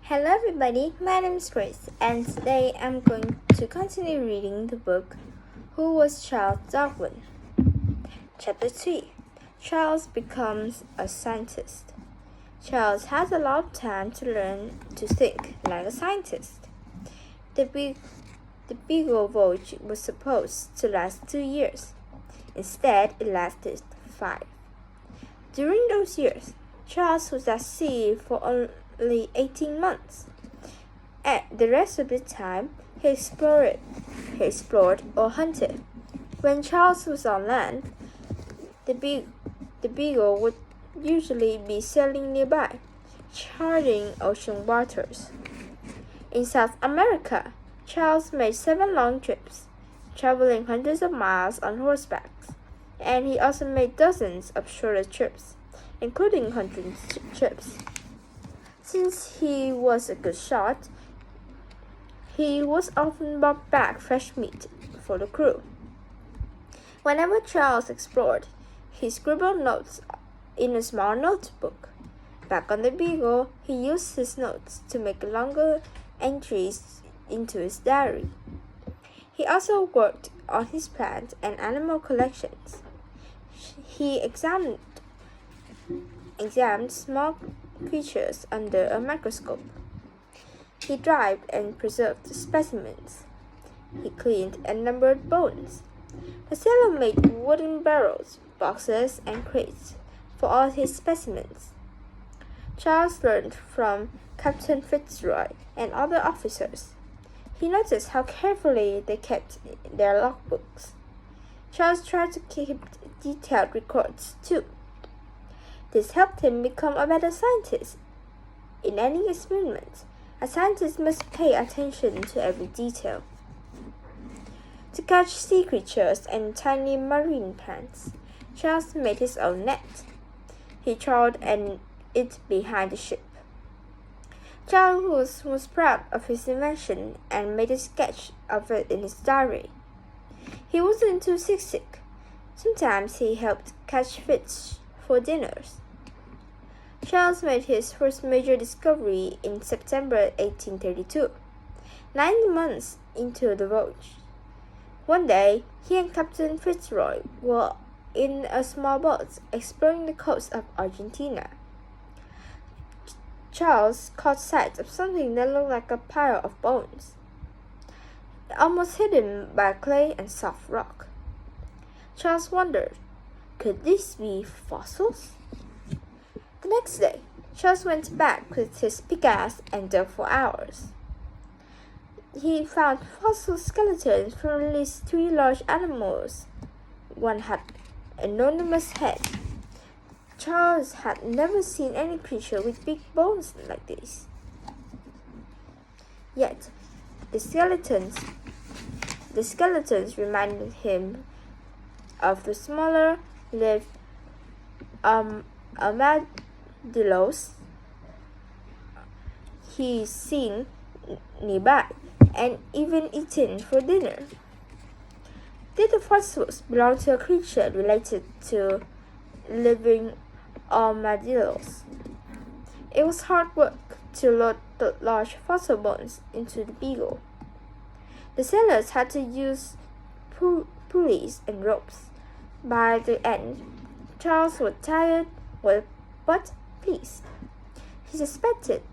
Hello everybody, my name is Grace and today I'm going to continue reading the book Who Was Charles Darwin? Chapter 3. Charles becomes a scientist. Charles has a lot of time to learn to think like a scientist. The Beagle voyage was supposed to last 2 years. Instead, it lasted 5. During those years, Charles was at sea for only 18 months. At the rest of the time, he explored or hunted. When Charles was on land, the Beagle would usually be sailing nearby, charting ocean waters. In South America, Charles made 7 long trips, traveling hundreds of miles on horseback, and he also made dozens of shorter trips, including hunting trips. Since he was a good shot, he was often brought back fresh meat for the crew. Whenever Charles explored, he scribbled notes in a small notebook. Back on the Beagle, he used his notes to make longer entries into his diary. He also worked on his plant and animal collections. He examined small creatures under a microscope. He dried and preserved specimens. He cleaned and numbered bones. The sailor made wooden barrels, boxes, and crates for all his specimens. Charles learned from Captain Fitzroy and other officers. He noticed how carefully they kept their logbooks. Charles tried to keep detailed records too. This helped him become a better scientist. In any experiment, a scientist must pay attention to every detail. To catch sea creatures and tiny marine plants, Charles made his own net. He trawled it behind the ship. Charles was proud of his invention and made a sketch of it in his diary. He wasn't too seasick. Sometimes he helped catch fish for dinners. Charles made his first major discovery in September 1832, 9 months into the voyage. One day, he and Captain Fitzroy were in a small boat exploring the coast of Argentina. Charles caught sight of something that looked like a pile of bones, almost hidden by clay and soft rock. Charles wondered, could these be fossils? The next day, Charles went back with his pickaxe and dug for hours. He found fossil skeletons from at least 3 large animals. One had an enormous head. Charles had never seen any creature with big bones like this. Yet, the skeletons reminded him of the smaller lived armadillos he's seen nearby and even eaten for dinner. Did the fossils belong to a creature related to living armadillos? It was hard work to load the large fossil bones into the Beagle. The sailors had to use pulleys and ropes. By the end, Charles was tired but pleased. He suspected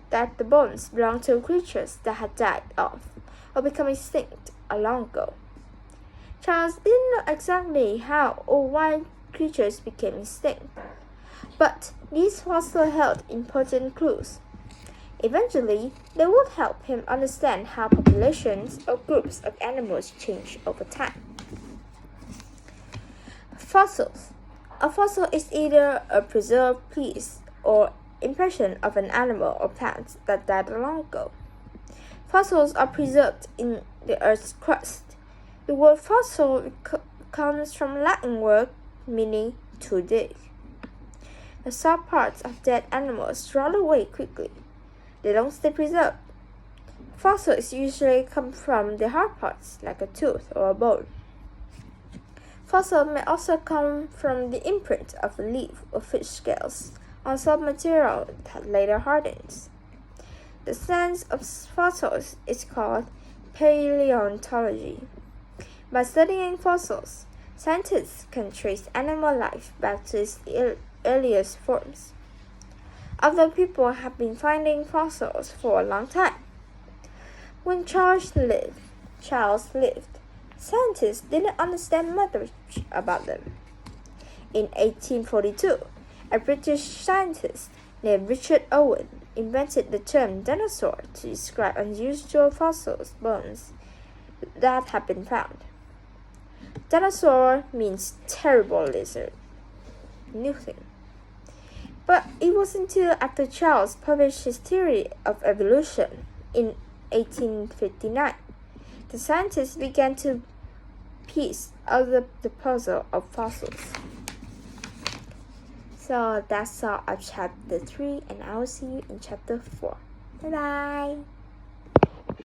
that the bones belonged to creatures that had died off or become extinct long ago. Charles didn't know exactly how or why creatures became extinct, but these fossils held important clues. Eventually, they would help him understand how populations or groups of animals change over time. Fossils. A fossil is either a preserved piece or impression of an animal or plant that died long ago. Fossils are preserved in the Earth's crust. The word fossil comes from Latin word meaning to dig. The soft parts of dead animals rot away quickly. They don't stay preserved. Fossils usually come from the hard parts, like a tooth or a bone. Fossils may also come from the imprint of a leaf or fish scales on soft material that later hardens. The science of fossils is called paleontology. By studying fossils, scientists can trace animal life back to its earliest forms. Although people have been finding fossils for a long time. When Charles lived, scientists didn't understand much about them. In 1842, a British scientist named Richard Owen invented the term dinosaur to describe unusual fossil bones that have been found. Dinosaur means terrible lizard. New thing. But it wasn't until after Charles published his theory of evolution in 1859 the scientists began to piece out the puzzle of fossils. So that's all of chapter 3, and I will see you in chapter 4. Bye bye!